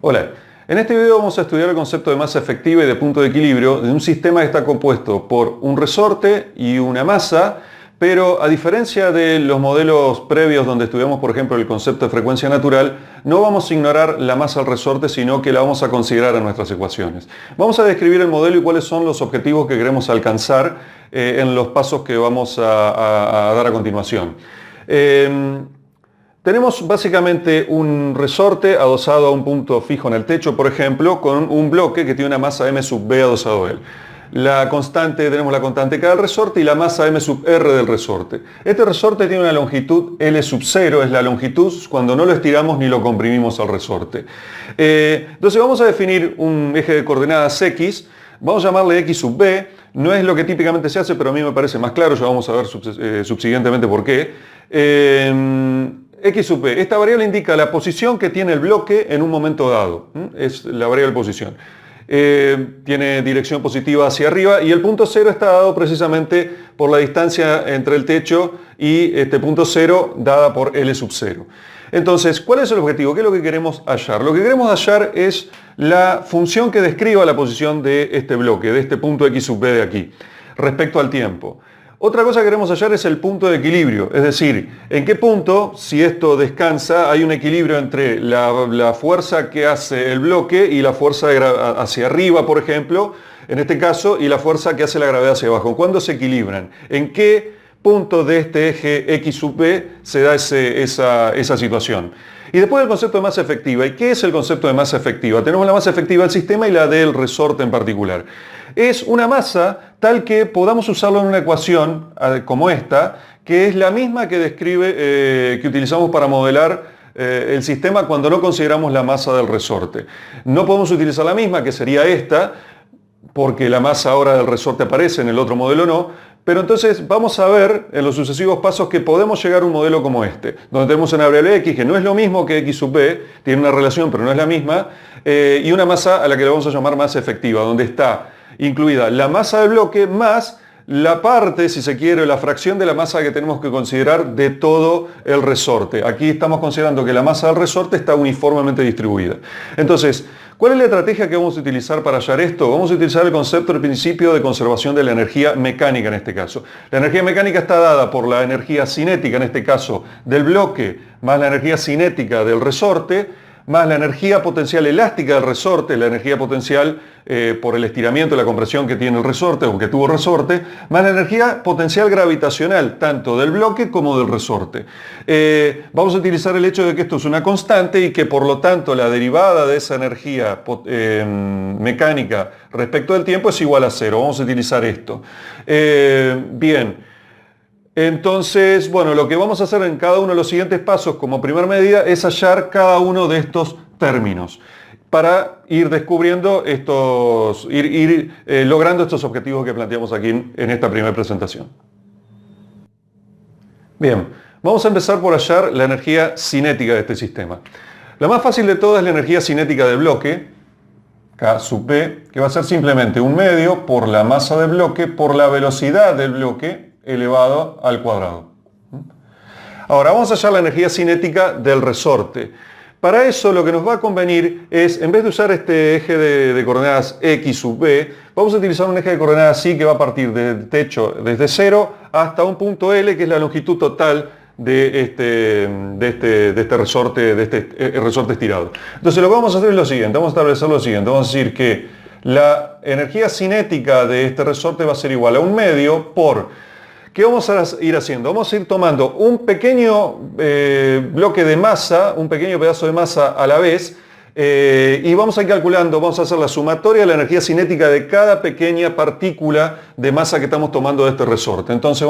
Hola, en este video vamos a estudiar el concepto de masa efectiva y de punto de equilibrio de un sistema que está compuesto por un resorte y una masa, pero a diferencia de los modelos previos donde estudiamos, por ejemplo, el concepto de frecuencia natural, no vamos a ignorar la masa del resorte, sino que la vamos a considerar en nuestras ecuaciones. Vamos a describir el modelo y cuáles son los objetivos que queremos alcanzar en los pasos que vamos a dar a continuación. Tenemos básicamente un resorte adosado a un punto fijo en el techo, por ejemplo, con un bloque que tiene una masa m sub b adosado a él. Tenemos la constante K del resorte y la masa m sub r del resorte. Este resorte tiene una longitud L sub 0, es la longitud cuando no lo estiramos ni lo comprimimos al resorte. Entonces vamos a definir un eje de coordenadas X, vamos a llamarle X sub B, no es lo que típicamente se hace, pero a mí me parece más claro, ya vamos a ver subsiguientemente por qué. X sub B. Esta variable indica la posición que tiene el bloque en un momento dado. Es la variable posición. Tiene dirección positiva hacia arriba y el punto cero está dado precisamente por la distancia entre el techo y este punto cero dada por L sub 0. Entonces, ¿cuál es el objetivo? ¿Qué es lo que queremos hallar? Lo que queremos hallar es la función que describa la posición de este bloque, de este punto X sub B de aquí, respecto al tiempo. Otra cosa que queremos hallar es el punto de equilibrio, es decir, en qué punto, si esto descansa, hay un equilibrio entre la fuerza que hace el bloque y la fuerza hacia arriba, por ejemplo, en este caso, y la fuerza que hace la gravedad hacia abajo. ¿Cuándo se equilibran? ¿En qué punto de este eje X sub B se da esa situación? Y después el concepto de masa efectiva. ¿Y qué es el concepto de masa efectiva? Tenemos la masa efectiva del sistema y la del resorte en particular. Es una masa tal que podamos usarlo en una ecuación como esta, que es la misma que describe, que utilizamos para modelar el sistema cuando no consideramos la masa del resorte. No podemos utilizar la misma, que sería esta, porque la masa ahora del resorte aparece, en el otro modelo no, pero entonces vamos a ver en los sucesivos pasos que podemos llegar a un modelo como este, donde tenemos una variable X que no es lo mismo que X sub B, tiene una relación pero no es la misma, y una masa a la que le vamos a llamar masa efectiva, donde está incluida la masa del bloque más la parte, si se quiere, la fracción de la masa que tenemos que considerar de todo el resorte. Aquí estamos considerando que la masa del resorte está uniformemente distribuida. Entonces, ¿cuál es la estrategia que vamos a utilizar para hallar esto? Vamos a utilizar el concepto del principio de conservación de la energía mecánica en este caso. La energía mecánica está dada por la energía cinética, en este caso, del bloque, más la energía cinética del resorte, más la energía potencial elástica del resorte, la energía potencial por el estiramiento y la compresión que tiene el resorte o que tuvo el resorte, más la energía potencial gravitacional, tanto del bloque como del resorte. Vamos a utilizar el hecho de que esto es una constante y que por lo tanto la derivada de esa energía mecánica respecto del tiempo es igual a cero. Vamos a utilizar esto. Bien. Entonces, bueno, lo que vamos a hacer en cada uno de los siguientes pasos como primera medida es hallar cada uno de estos términos para ir descubriendo logrando estos objetivos que planteamos aquí en esta primera presentación. Bien, vamos a empezar por hallar la energía cinética de este sistema. La más fácil de todas es la energía cinética del bloque, K sub B, que va a ser simplemente un medio por la masa del bloque por la velocidad del bloque elevado al cuadrado. Ahora vamos a hallar la energía cinética del resorte. Para eso lo que nos va a convenir es, en vez de usar este eje de coordenadas X sub B, vamos a utilizar un eje de coordenadas Y que va a partir del techo desde 0 hasta un punto L, que es la longitud total de este resorte estirado. Entonces lo que vamos a hacer es lo siguiente, vamos a establecer lo siguiente, vamos a decir que la energía cinética de este resorte va a ser igual a un medio por... ¿Qué vamos a ir haciendo? Vamos a ir tomando un pequeño bloque de masa, un pequeño pedazo de masa a la vez, y vamos a ir calculando, vamos a hacer la sumatoria de la energía cinética de cada pequeña partícula de masa que estamos tomando de este resorte. Entonces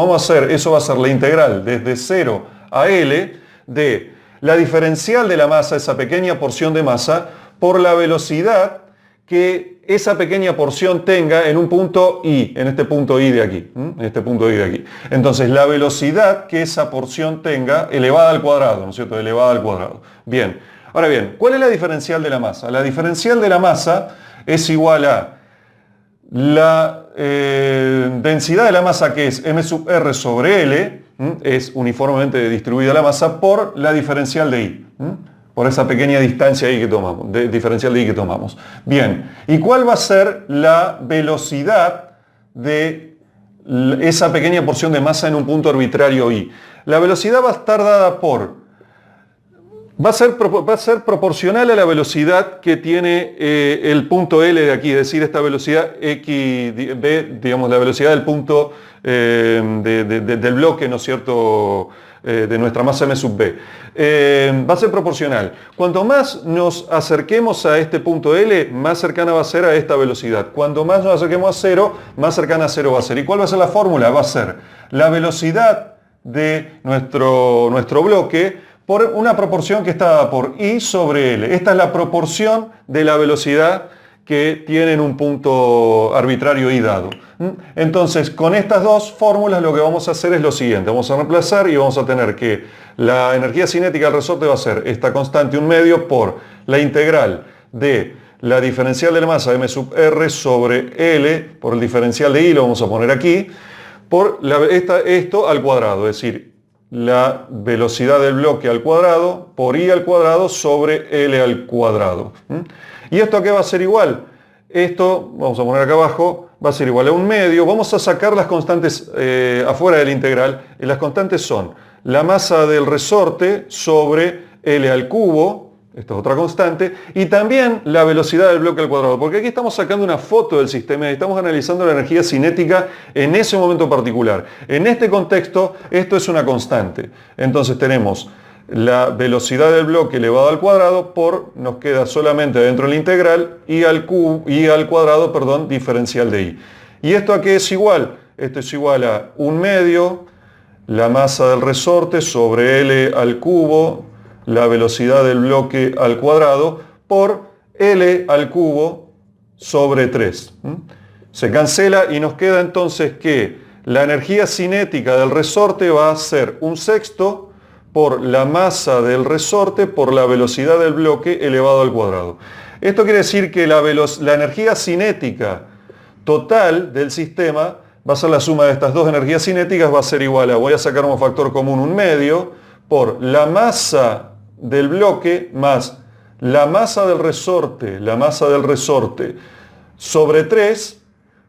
eso va a ser la integral desde 0 a L de la diferencial de la masa, esa pequeña porción de masa, por la velocidad que esa pequeña porción tenga en un punto I, en este punto I de aquí, Entonces, la velocidad que esa porción tenga elevada al cuadrado, ¿no es cierto? Elevada al cuadrado. Bien. Ahora bien, ¿cuál es la diferencial de la masa? La diferencial de la masa es igual a la densidad de la masa, que es m sub r sobre L, es uniformemente distribuida la masa, por la diferencial de I. por esa pequeña distancia ahí que tomamos, diferencial de I que tomamos. Bien, ¿y cuál va a ser la velocidad de esa pequeña porción de masa en un punto arbitrario I? La velocidad va a estar dada por... Va a ser proporcional a la velocidad que tiene el punto L de aquí, es decir, esta velocidad X, B, digamos, la velocidad del punto del bloque, ¿no es cierto?, de nuestra masa M sub B. Va a ser proporcional. Cuanto más nos acerquemos a este punto L, más cercana va a ser a esta velocidad. Cuanto más nos acerquemos a cero, más cercana a cero va a ser. ¿Y cuál va a ser la fórmula? Va a ser la velocidad de nuestro bloque por una proporción que está dada por I sobre L. Esta es la proporción de la velocidad que tiene en un punto arbitrario I dado. Entonces, con estas dos fórmulas lo que vamos a hacer es lo siguiente. Vamos a reemplazar y vamos a tener que la energía cinética del resorte va a ser esta constante 1/2 por la integral de la diferencial de la masa M sub R sobre L por el diferencial de I, lo vamos a poner aquí, por esto al cuadrado, es decir, la velocidad del bloque al cuadrado por I al cuadrado sobre L al cuadrado. ¿Y esto a qué va a ser igual? Esto, vamos a poner acá abajo, va a ser igual a 1/2. Vamos a sacar las constantes afuera de la integral. Y las constantes son la masa del resorte sobre L al cubo, esta es otra constante, y también la velocidad del bloque al cuadrado, porque aquí estamos sacando una foto del sistema y estamos analizando la energía cinética en ese momento particular. En este contexto, esto es una constante. Entonces tenemos la velocidad del bloque elevado al cuadrado por, nos queda solamente dentro de la integral, y al cuadrado, perdón, diferencial de I. ¿Y esto a qué es igual? Esto es igual a 1/2, la masa del resorte sobre L al cubo, la velocidad del bloque al cuadrado, por L al cubo sobre 3. Se cancela y nos queda entonces que la energía cinética del resorte va a ser 1/6 por la masa del resorte por la velocidad del bloque elevado al cuadrado. Esto quiere decir que la energía cinética total del sistema va a ser la suma de estas dos energías cinéticas, va a ser igual a, voy a sacar como factor común 1/2 por la masa del bloque más la masa del resorte sobre 3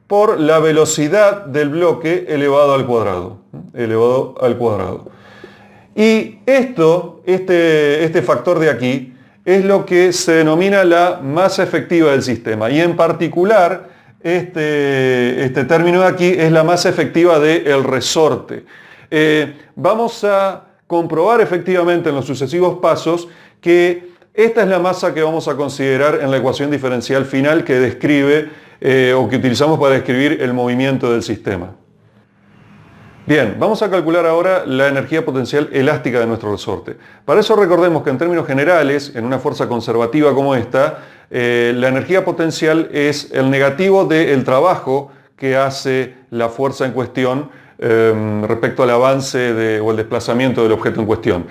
por la velocidad del bloque elevado al cuadrado. Y este factor de aquí es lo que se denomina la masa efectiva del sistema. Y en particular, este término de aquí es la masa efectiva del resorte. Vamos a comprobar efectivamente en los sucesivos pasos que esta es la masa que vamos a considerar en la ecuación diferencial final que describe o que utilizamos para describir el movimiento del sistema. Bien, vamos a calcular ahora la energía potencial elástica de nuestro resorte. Para eso recordemos que en términos generales, en una fuerza conservativa como esta, la energía potencial es el negativo del trabajo que hace la fuerza en cuestión respecto al avance o el desplazamiento del objeto en cuestión.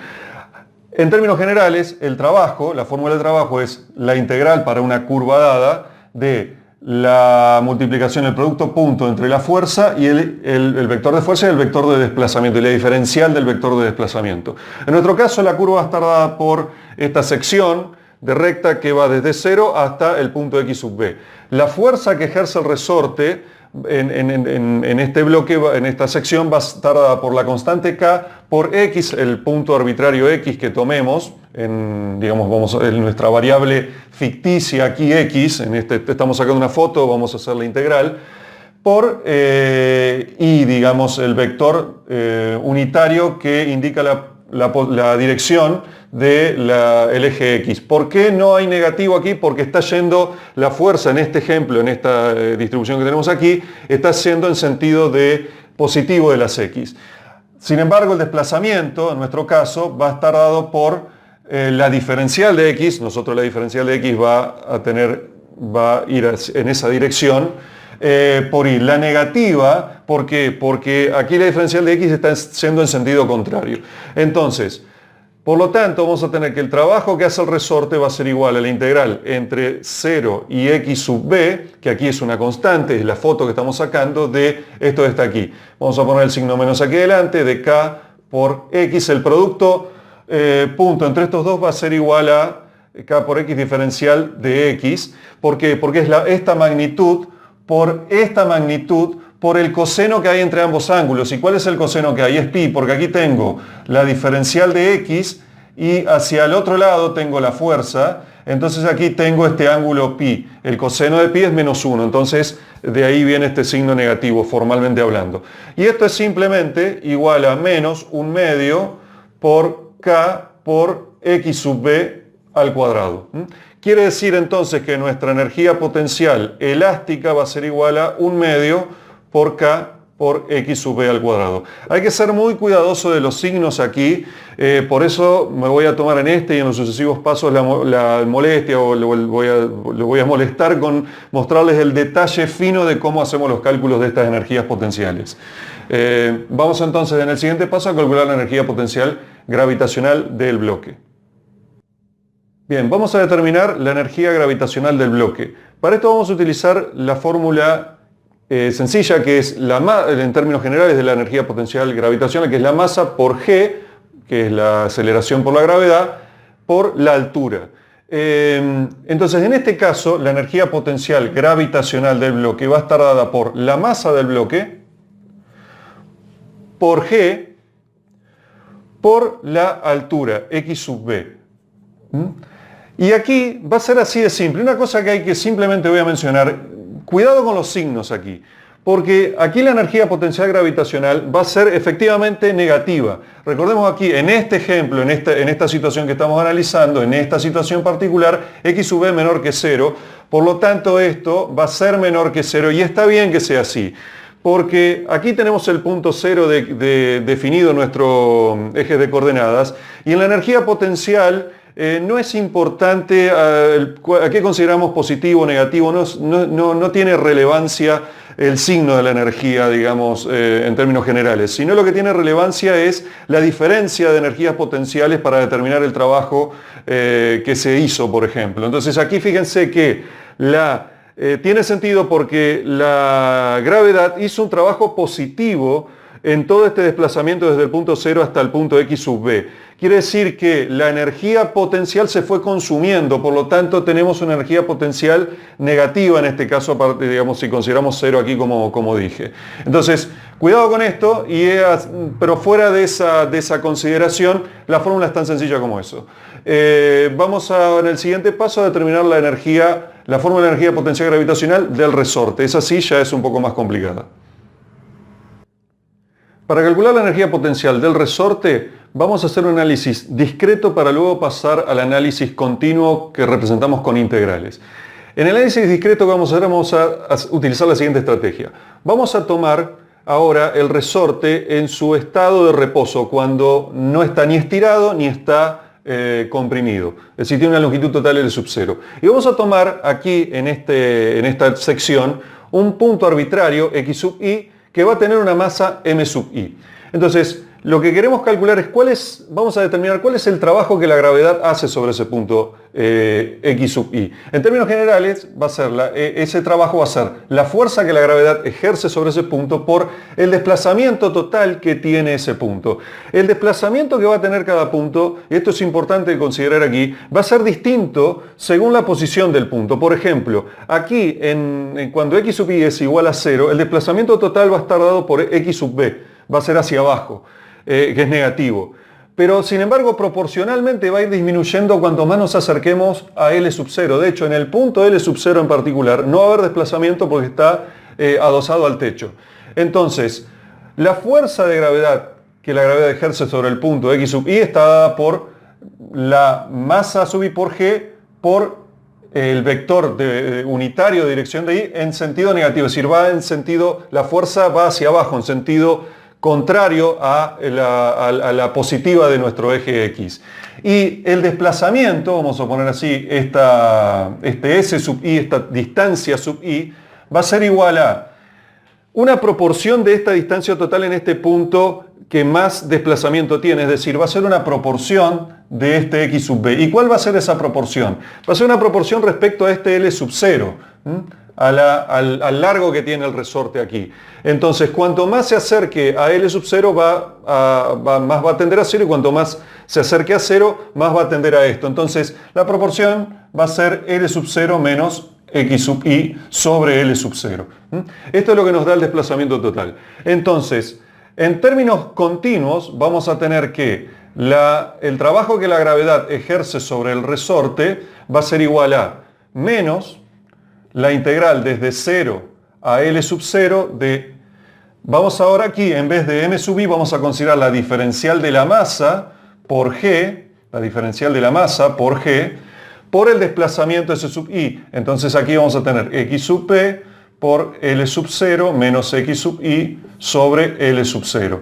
En términos generales, el trabajo, la fórmula del trabajo es la integral para una curva dada de la multiplicación del producto punto entre la fuerza y el vector de fuerza y el vector de desplazamiento y la diferencial del vector de desplazamiento. En nuestro caso la curva va a estar dada por esta sección de recta que va desde 0 hasta el punto X sub B. La fuerza que ejerce el resorte en este bloque, en esta sección, va a estar dada por la constante K por X, el punto arbitrario X que tomemos, en nuestra variable ficticia aquí X, estamos sacando una foto, vamos a hacer la integral, por Y, digamos, el vector unitario que indica la dirección del eje X. ¿Por qué no hay negativo aquí? Porque está yendo la fuerza en este ejemplo, en esta distribución que tenemos aquí, está yendo en sentido de positivo de las X. Sin embargo, el desplazamiento, en nuestro caso, va a estar dado por la diferencial de X. Nosotros la diferencial de X va a ir en esa dirección. Por Y. La negativa, ¿por qué? Porque aquí la diferencial de X está yendo en sentido contrario. Entonces, por lo tanto, vamos a tener que el trabajo que hace el resorte va a ser igual a la integral entre 0 y X sub B, que aquí es una constante, es la foto que estamos sacando de esto que está aquí. Vamos a poner el signo menos aquí adelante, de K por X, el producto punto entre estos dos va a ser igual a k por x diferencial de x. ¿Por qué? Porque es esta magnitud por el coseno que hay entre ambos ángulos. ¿Y cuál es el coseno que hay? Es pi, porque aquí tengo la diferencial de x y hacia el otro lado tengo la fuerza. Entonces aquí tengo este ángulo pi. El coseno de pi es -1. Entonces de ahí viene este signo negativo, formalmente hablando. Y esto es simplemente igual a menos 1/2 por k por x sub b al cuadrado. Quiere decir entonces que nuestra energía potencial elástica va a ser igual a 1/2 por k por x sub b al cuadrado. Hay que ser muy cuidadoso de los signos aquí, por eso me voy a tomar en este y en los sucesivos pasos la molestia o lo voy a molestar con mostrarles el detalle fino de cómo hacemos los cálculos de estas energías potenciales. Vamos entonces en el siguiente paso a calcular la energía potencial gravitacional del bloque. Bien, vamos a determinar la energía gravitacional del bloque. Para esto vamos a utilizar la fórmula sencilla, que es en términos generales de la energía potencial gravitacional, que es la masa por g, que es la aceleración por la gravedad, por la altura. Entonces, en este caso, la energía potencial gravitacional del bloque va a estar dada por la masa del bloque, por g, por la altura, x sub b. Y aquí va a ser así de simple. Una cosa que hay que simplemente voy a mencionar, cuidado con los signos aquí, porque aquí la energía potencial gravitacional va a ser efectivamente negativa. Recordemos aquí, en este ejemplo, en esta situación que estamos analizando, en esta situación particular, x sub b menor que 0, por lo tanto esto va a ser menor que 0 y está bien que sea así. Porque aquí tenemos el punto 0 definido en nuestro eje de coordenadas y en la energía potencial no es importante a qué consideramos positivo o negativo, no tiene relevancia el signo de la energía, digamos, en términos generales, sino lo que tiene relevancia es la diferencia de energías potenciales para determinar el trabajo que se hizo, por ejemplo. Entonces aquí fíjense que tiene sentido porque la gravedad hizo un trabajo positivo en todo este desplazamiento desde el punto 0 hasta el punto x sub b. Quiere decir que la energía potencial se fue consumiendo, por lo tanto tenemos una energía potencial negativa en este caso, digamos, si consideramos 0 aquí como dije. Entonces, cuidado con esto, pero fuera de esa consideración, la fórmula es tan sencilla como eso. Vamos en el siguiente paso a determinar la fórmula de energía potencial gravitacional del resorte. Esa sí ya es un poco más complicada. Para calcular la energía potencial del resorte, vamos a hacer un análisis discreto para luego pasar al análisis continuo que representamos con integrales. En el análisis discreto que vamos a utilizar la siguiente estrategia. Vamos a tomar ahora el resorte en su estado de reposo, cuando no está ni estirado ni está comprimido. Es decir, tiene una longitud total L sub 0. Y vamos a tomar aquí en esta sección un punto arbitrario, x sub i, que va a tener una masa m sub i. Entonces, lo que queremos calcular es vamos a determinar cuál es el trabajo que la gravedad hace sobre ese punto x sub i. En términos generales, ese trabajo va a ser la fuerza que la gravedad ejerce sobre ese punto por el desplazamiento total que tiene ese punto. El desplazamiento que va a tener cada punto, y esto es importante considerar aquí, va a ser distinto según la posición del punto. Por ejemplo, aquí, cuando x sub i es igual a 0, el desplazamiento total va a estar dado por x sub b, va a ser hacia abajo, que es negativo. Pero sin embargo proporcionalmente va a ir disminuyendo cuanto más nos acerquemos a L sub 0. De hecho, en el punto L sub 0 en particular no va a haber desplazamiento porque está adosado al techo. Entonces, la fuerza de gravedad que la gravedad ejerce sobre el punto x sub i está dada por la masa sub i por g por el vector unitario de dirección de i en sentido negativo. Es decir, la fuerza va hacia abajo en sentido contrario a la positiva de nuestro eje X. Y el desplazamiento, vamos a poner así, este S sub i, esta distancia sub i, va a ser igual a una proporción de esta distancia total en este punto que más desplazamiento tiene, es decir, va a ser una proporción de este X sub b. ¿Y cuál va a ser esa proporción? Va a ser una proporción respecto a este L sub 0. al largo que tiene el resorte aquí. Entonces, cuanto más se acerque a L sub 0, más va a tender a 0, y cuanto más se acerque a 0, más va a tender a esto. Entonces, la proporción va a ser L sub 0 menos X sub I sobre L sub 0. Esto es lo que nos da el desplazamiento total. Entonces, en términos continuos, vamos a tener que el trabajo que la gravedad ejerce sobre el resorte va a ser igual a menos la integral desde 0 a L sub 0 de... Vamos ahora aquí, en vez de M sub I, vamos a considerar la diferencial de la masa por G, la diferencial de la masa por G, por el desplazamiento S sub I. Entonces aquí vamos a tener X sub P por L sub 0 menos X sub I sobre L sub 0.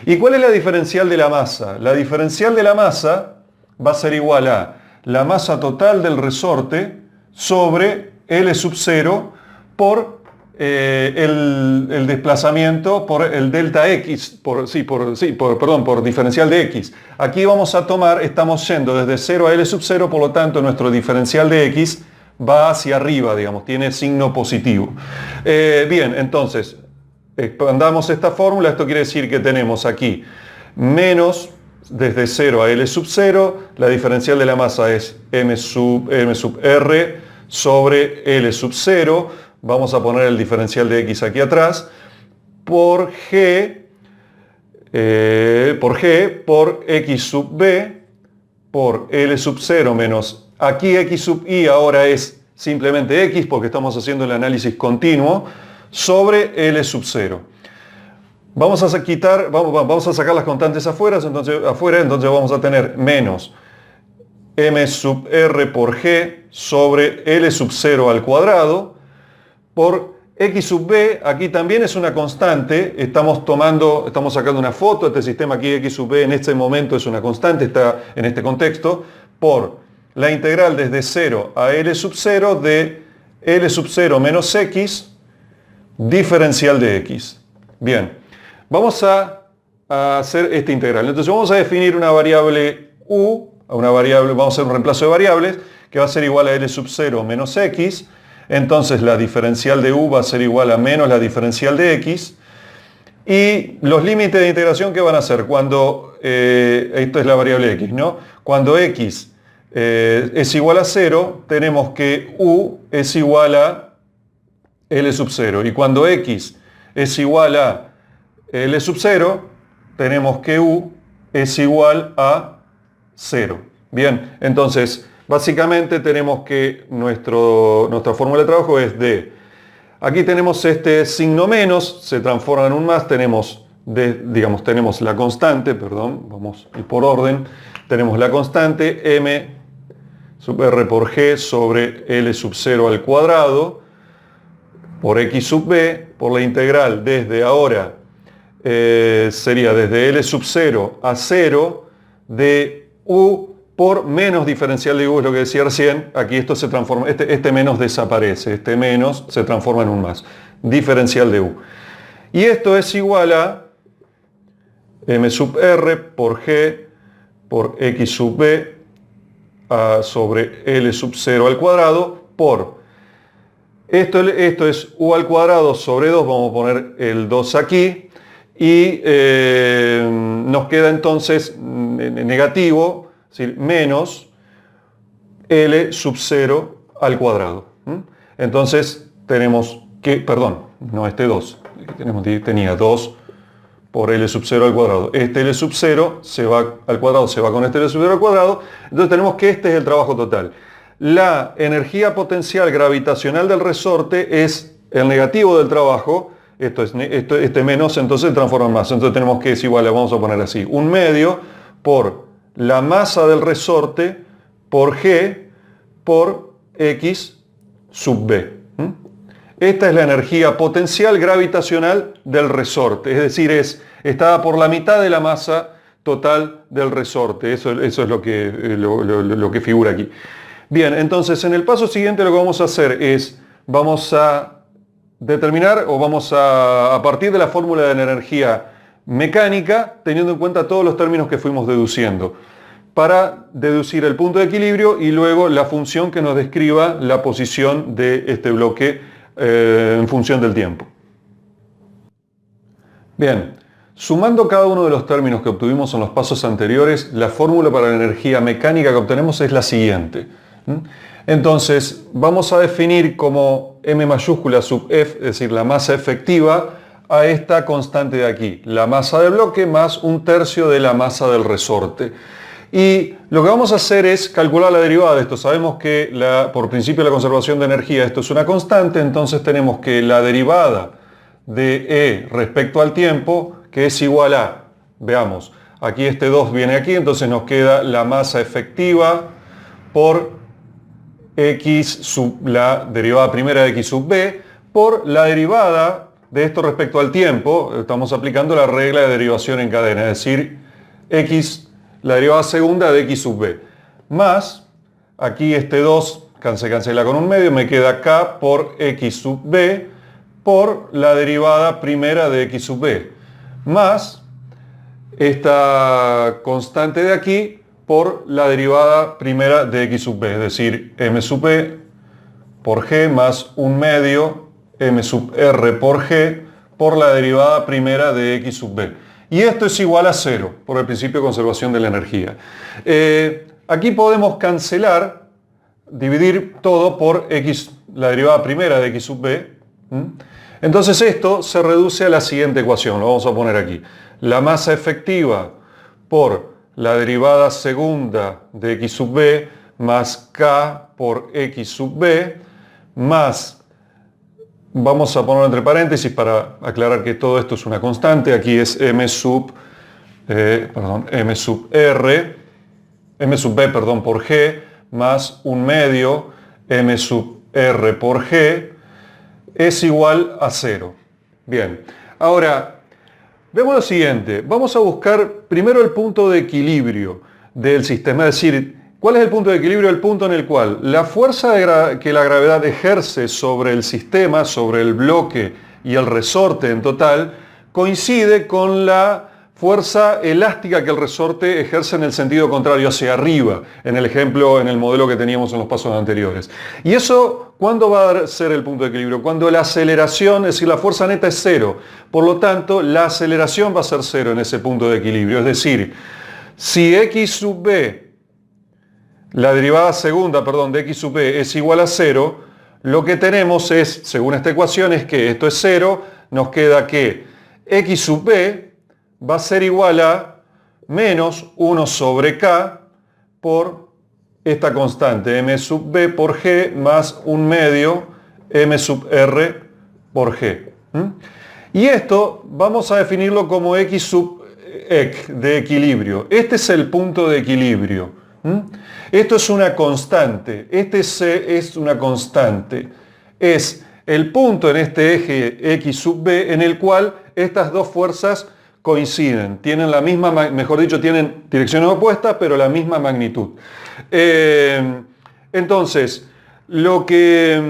¿Y cuál es la diferencial de la masa? La diferencial de la masa va a ser igual a la masa total del resorte sobre L sub 0 por el desplazamiento por el delta X, por diferencial de X. Aquí vamos a tomar, estamos yendo desde 0 a L sub 0, por lo tanto nuestro diferencial de X va hacia arriba, digamos, tiene signo positivo. Bien, entonces, expandamos esta fórmula. Esto quiere decir que tenemos aquí menos desde 0 a L sub 0, la diferencial de la masa es M sub R sobre L sub 0, vamos a poner el diferencial de X aquí atrás, por G por X sub B por L sub 0 menos, aquí X sub I ahora es simplemente X porque estamos haciendo el análisis continuo, sobre L sub 0. Vamos a sacar las constantes afuera, entonces vamos a tener menos M sub R por G sobre L sub 0 al cuadrado por X sub B, aquí también es una constante, estamos sacando una foto, este sistema aquí X sub B en este momento es una constante, está en este contexto, por la integral desde 0 a L sub 0 de L sub 0 menos X diferencial de X. Bien, vamos a hacer esta integral. Entonces vamos a definir una variable U, vamos a hacer un reemplazo de variables que va a ser igual a L sub 0 menos X. Entonces la diferencial de U va a ser igual a menos la diferencial de X. Y los límites de integración, ¿qué van a ser? Cuando, esto es la variable X, ¿no? Cuando X es igual a 0, tenemos que U es igual a L sub 0. Y cuando X es igual a L sub 0, tenemos que U es igual a 0. Bien, entonces básicamente tenemos que nuestra fórmula de trabajo es de, aquí tenemos este signo menos, se transforma en un más, tenemos la constante, vamos a ir por orden, tenemos la constante M sub R por G sobre L sub 0 al cuadrado, por X sub B, por la integral desde ahora, sería desde L sub 0 a 0 de U por menos diferencial de U, es lo que decía recién. Aquí esto se transforma, este menos desaparece, este menos se transforma en un más, diferencial de U. Y esto es igual a M sub R por G por X sub B sobre L sub 0 al cuadrado por, esto es U al cuadrado sobre 2, vamos a poner el 2 aquí, y nos queda entonces negativo, es decir, menos L sub 0 al cuadrado. Entonces tenemos que, este 2, tenía 2 por L sub 0 al cuadrado. Este L sub 0 se va al cuadrado, se va con este L sub 0 al cuadrado. Entonces tenemos que este es el trabajo total. La energía potencial gravitacional del resorte es el negativo del trabajo. Este menos entonces se transforma en más. Entonces tenemos que es igual, vamos a poner así, 1/2 por la masa del resorte por G por X sub B. Esta es la energía potencial gravitacional del resorte, es decir, está por la mitad de la masa total del resorte. Eso es lo que figura aquí. Bien, entonces en el paso siguiente lo que vamos a hacer es, vamos a determinar o vamos a partir de la fórmula de la energía mecánica, teniendo en cuenta todos los términos que fuimos deduciendo, para deducir el punto de equilibrio y luego la función que nos describa la posición de este bloque en función del tiempo. Bien, sumando cada uno de los términos que obtuvimos en los pasos anteriores, la fórmula para la energía mecánica que obtenemos es la siguiente. Entonces, vamos a definir como M mayúscula sub F, es decir, la masa efectiva, a esta constante de aquí, la masa del bloque más 1/3 de la masa del resorte. Y lo que vamos a hacer es calcular la derivada de esto. Sabemos que por principio de la conservación de energía esto es una constante, entonces tenemos que la derivada de E respecto al tiempo, que es igual a, veamos, aquí este 2 viene aquí, entonces nos queda la masa efectiva por X sub la derivada primera de X sub B, por la derivada de esto respecto al tiempo. Estamos aplicando la regla de derivación en cadena, es decir, X, la derivada segunda de X sub B, más, aquí este 2 se cancela con un medio, me queda K por X sub B, por la derivada primera de X sub B, más esta constante de aquí por la derivada primera de X sub B, es decir, M sub B por G más un medio M sub R por G por la derivada primera de X sub B. Y esto es igual a 0 por el principio de conservación de la energía. Aquí podemos cancelar, dividir todo por X, la derivada primera de X sub B. Entonces esto se reduce a la siguiente ecuación, lo vamos a poner aquí. La masa efectiva por la derivada segunda de X sub B más K por X sub B más, vamos a ponerlo entre paréntesis para aclarar que todo esto es una constante, aquí es M sub B por G más un medio M sub R por G es igual a 0. Bien, ahora vemos lo siguiente, vamos a buscar primero el punto de equilibrio del sistema, es decir, ¿cuál es el punto de equilibrio? El punto en el cual la fuerza que la gravedad ejerce sobre el sistema, sobre el bloque y el resorte en total, coincide con la fuerza elástica que el resorte ejerce en el sentido contrario, hacia arriba, en el ejemplo, en el modelo que teníamos en los pasos anteriores. ¿Y eso cuándo va a ser el punto de equilibrio? Cuando la aceleración, es decir, la fuerza neta es 0. Por lo tanto, la aceleración va a ser 0 en ese punto de equilibrio. Es decir, si X sub B, la derivada segunda, de X sub B es igual a 0, lo que tenemos es, según esta ecuación, es que esto es 0, nos queda que X sub B va a ser igual a menos 1 sobre K por esta constante, M sub B por G más un medio M sub R por G. Y esto vamos a definirlo como X sub EC de equilibrio. Este es el punto de equilibrio. Esto es una constante, este C es una constante. Es el punto en este eje X sub B en el cual estas dos fuerzas coinciden, tienen la misma, mejor dicho, tienen direcciones opuestas, pero la misma magnitud. Entonces, lo que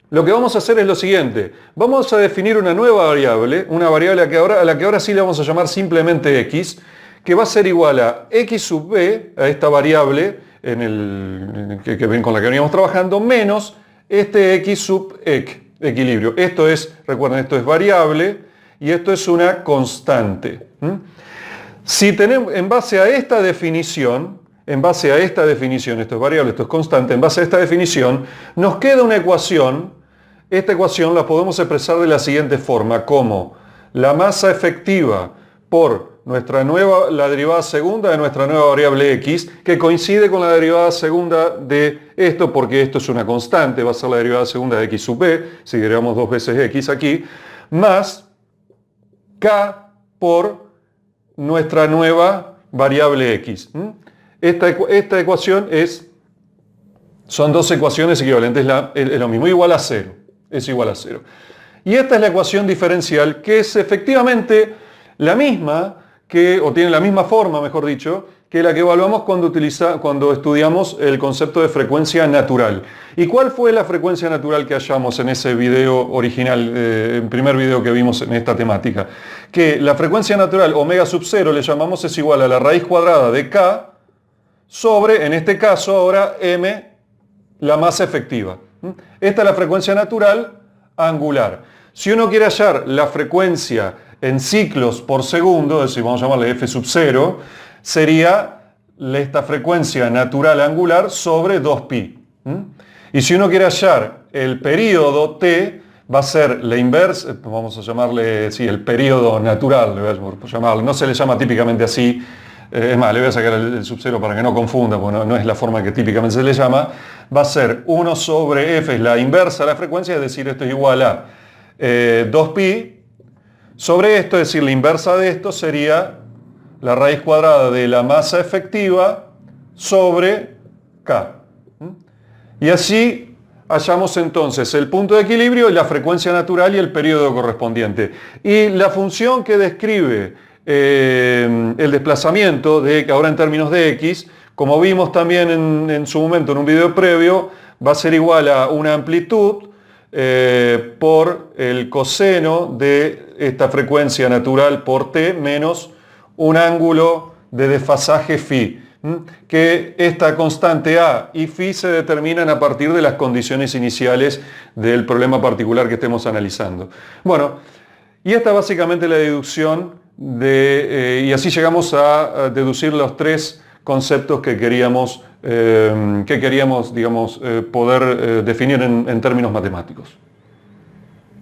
vamos a hacer es lo siguiente. Vamos a definir una nueva variable, a la que ahora sí le vamos a llamar simplemente X, que va a ser igual a X sub B, a esta variable con la que veníamos trabajando, menos este X sub equilibrio. Esto es, recuerden, esto es variable y esto es una constante. Si tenemos, en base a esta definición, esto es variable, esto es constante, en base a esta definición, nos queda una ecuación. Esta ecuación la podemos expresar de la siguiente forma, como la masa efectiva por la derivada segunda de nuestra nueva variable X, que coincide con la derivada segunda de esto, porque esto es una constante, va a ser la derivada segunda de X sub B, si derivamos dos veces X aquí, más K por nuestra nueva variable X. Esta ecuación son dos ecuaciones equivalentes, es lo mismo, igual a 0. Es igual a 0. Y esta es la ecuación diferencial, que es efectivamente la misma, o tiene la misma forma, mejor dicho, que la que evaluamos cuando estudiamos el concepto de frecuencia natural. ¿Y cuál fue la frecuencia natural que hallamos en ese video original, el primer video que vimos en esta temática? Que la frecuencia natural omega sub 0 le llamamos es igual a la raíz cuadrada de K sobre, en este caso ahora, M, la masa efectiva. Esta es la frecuencia natural angular. Si uno quiere hallar la frecuencia en ciclos por segundo, es decir, vamos a llamarle f sub 0, sería esta frecuencia natural angular sobre 2pi. Y si uno quiere hallar el período t, va a ser la inversa, vamos a llamarle, sí, el período natural, no se le llama típicamente así, es más, le voy a sacar el sub 0 para que no confunda, porque no es la forma que típicamente se le llama, va a ser 1 sobre f, es la inversa de la frecuencia, es decir, esto es igual a 2pi, sobre esto, es decir, la inversa de esto sería la raíz cuadrada de la masa efectiva sobre k. Y así hallamos entonces el punto de equilibrio y la frecuencia natural y el periodo correspondiente. Y la función que describe el desplazamiento, ahora en términos de x, como vimos también en su momento en un video previo, va a ser igual a una amplitud por el coseno de esta frecuencia natural por t menos un ángulo de desfasaje phi, que esta constante a y phi se determinan a partir de las condiciones iniciales del problema particular que estemos analizando. Bueno, y esta es básicamente la deducción y así llegamos a deducir los tres conceptos que queríamos digamos, poder definir en términos matemáticos.